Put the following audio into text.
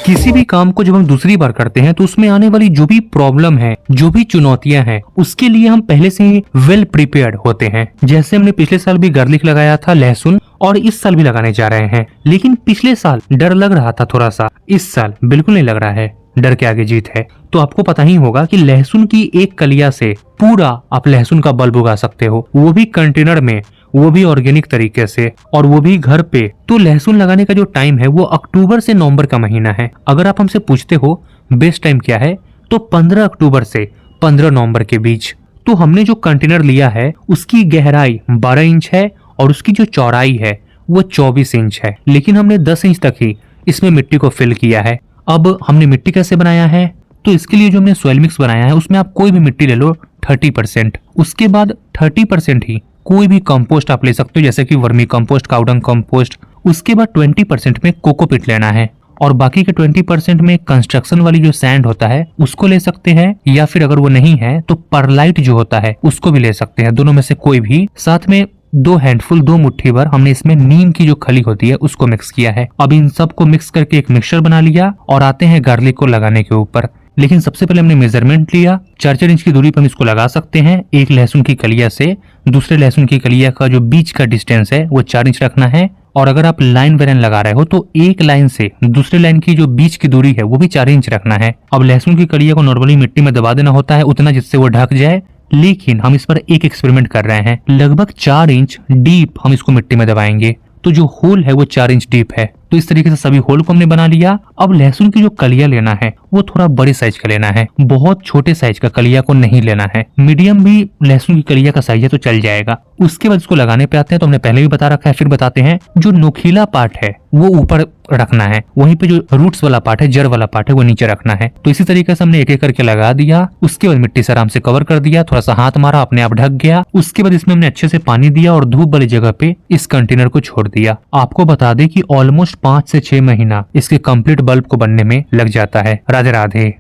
किसी भी काम को जब हम दूसरी बार करते हैं तो उसमें आने वाली जो भी प्रॉब्लम है, जो भी चुनौतियां हैं, उसके लिए हम पहले से ही वेल प्रिपेयर्ड होते हैं। जैसे हमने पिछले साल भी गार्लिक लगाया था, लहसुन, और इस साल भी लगाने जा रहे हैं। लेकिन पिछले साल डर लग रहा था थोड़ा सा, इस साल बिल्कुल नहीं लग रहा है। डर के आगे जीत है। तो आपको पता ही होगा कि लहसुन की एक कलिया से पूरा आप लहसुन का बल्ब उगा सकते हो, वो भी कंटेनर में, वो भी ऑर्गेनिक तरीके से, और वो भी घर पे। तो लहसुन लगाने का जो टाइम है वो अक्टूबर से नवंबर का महीना है। अगर आप हमसे पूछते हो बेस्ट टाइम क्या है, तो 15 अक्टूबर से 15 नवंबर के बीच। तो हमने जो कंटेनर लिया है उसकी गहराई 12 इंच है और उसकी जो चौड़ाई है वो 24 इंच है, लेकिन हमने 10 इंच तक ही इसमें मिट्टी को फिल किया है। अब हमने मिट्टी कैसे बनाया है, तो इसके लिए जो हमने सॉइल मिक्स बनाया है उसमें आप कोई भी मिट्टी ले लो 30%। उसके बाद 30% ही कोई भी कंपोस्ट आप ले सकते हो, जैसे कि वर्मी कंपोस्ट, काउडंग कंपोस्ट। उसके बाद 20% में कोकोपीट लेना है और बाकी के 20% में कंस्ट्रक्शन वाली जो सैंड होता है उसको ले सकते हैं, या फिर अगर वो नहीं है तो परलाइट जो होता है उसको भी ले सकते हैं। दोनों में से कोई भी। साथ में 2 हैंडफुल, 2 मुट्ठी भर हमने इसमें नीम की जो खली होती है उसको मिक्स किया है। अब इन सब को मिक्स करके एक मिक्सचर बना लिया और आते हैं गार्लिक को लगाने के ऊपर। लेकिन सबसे पहले हमने मेजरमेंट लिया, 4-4 इंच की दूरी पर हम इसको लगा सकते हैं। एक लहसुन की कलिया से दूसरे लहसुन की कलिया का जो बीच का डिस्टेंस है वो 4 इंच रखना है। और अगर आप लाइन वेरन लगा रहे हो तो एक लाइन से दूसरे लाइन की जो बीच की दूरी है वो भी 4 इंच रखना है। अब लहसुन की कलिया को नॉर्मली मिट्टी में दबा देना होता है उतना जिससे वो ढक जाए, लेकिन हम इस पर एक एक्सपेरिमेंट कर रहे हैं। लगभग 4 इंच डीप हम इसको मिट्टी में दबाएंगे, तो जो होल है वो 4 इंच डीप है। तो इस तरीके से सभी होल को हमने बना लिया। अब लहसुन की जो कलिया लेना है वो थोड़ा बड़े साइज का लेना है, बहुत छोटे साइज का कलिया को नहीं लेना है। मीडियम भी लहसुन की कलिया का साइज है तो चल जाएगा। उसके बाद इसको लगाने पे आते हैं। तो हमने पहले भी बता रखा है, फिर बताते हैं। जो नोखीला पार्ट है वो ऊपर रखना है, वहीं पे जो रूट्स वाला पार्ट है, जड़ वाला पार्ट है, वो नीचे रखना है। तो इसी तरीके से हमने एक एक करके लगा दिया। उसके बाद मिट्टी से आराम से कवर कर दिया, थोड़ा सा हाथ मारा, अपने आप ढक गया। उसके बाद इसमें हमने अच्छे से पानी दिया और धूप वाली जगह पे इस कंटेनर को छोड़ दिया। आपको बता दें कि ऑलमोस्ट 5 से 6 महीना इसके कंप्लीट बल्ब को बनने में लग जाता है। राधे राधे।